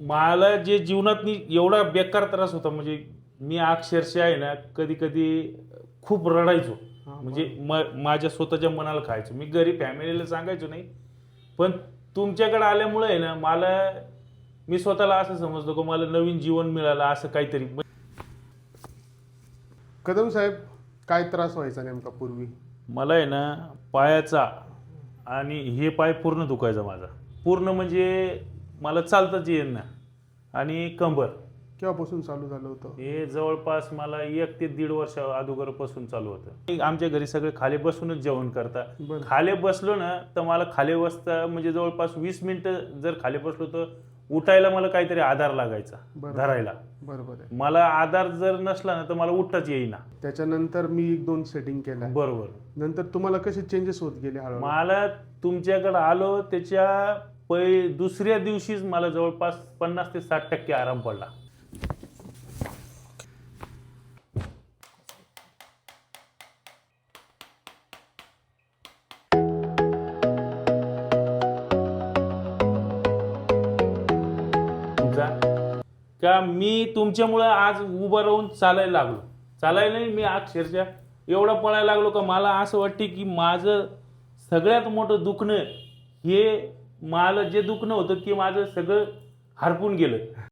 मला जे जीवनात एवढा बेकार त्रास होता, म्हणजे मी अक्षरशः आहे ना कधी कधी खूप रडायचो. म्हणजे माझ्या स्वतःच्या मनाला खायचो. मी घरी फॅमिलीला सांगायचो नाही, पण तुमच्याकडे आल्यामुळे आहे ना मी स्वतःला असं समजलो की मला नवीन जीवन मिळालं असं काहीतरी. कदम साहेब, काय त्रास व्हायचा नेमका पूर्वी? मला आहे ना पायाचा आणि हे पाय पूर्ण दुखायचा माझा. पूर्ण म्हणजे मला चालताच येईना. आणि कंबर. केव्हापासून चालू झालं होतं? हे जवळपास मला 1 ते 1.5 वर्ष अगोदरपासून चालू होतं. आमच्या घरी सगळे खाली बसूनच जेवण करतात. बरं. खाली बसलो ना तर मला खाली बसता म्हणजे जवळपास 20 मिनिटं जर खाली बसलो तर उठायला मला काहीतरी आधार लागायचा. बरं. धरायला बरोबर आहे. मला आधार जर नसला ना तर मला उठताच येईना. त्याच्यानंतर मी 1-2 सेटिंग केल्या. बरोबर. नंतर तुम्हाला कसे चेंजेस होत गेले हळूहळू? मला तुमच्याकडे आलो त्याच्या दुसऱ्या दिवशीच मला जवळपास 50 ते 60% आराम पडला. का मी तुमच्यामुळे आज उभं राहून चालायला लागलो. चालायला नाही, मी अक्षरशः एवढा पळायला लागलो का मला असं वाटते की माझं सगळ्यात मोठं दुखणं हे मला जे दुखणं होतं की माझं सगळं हरपून गेलं.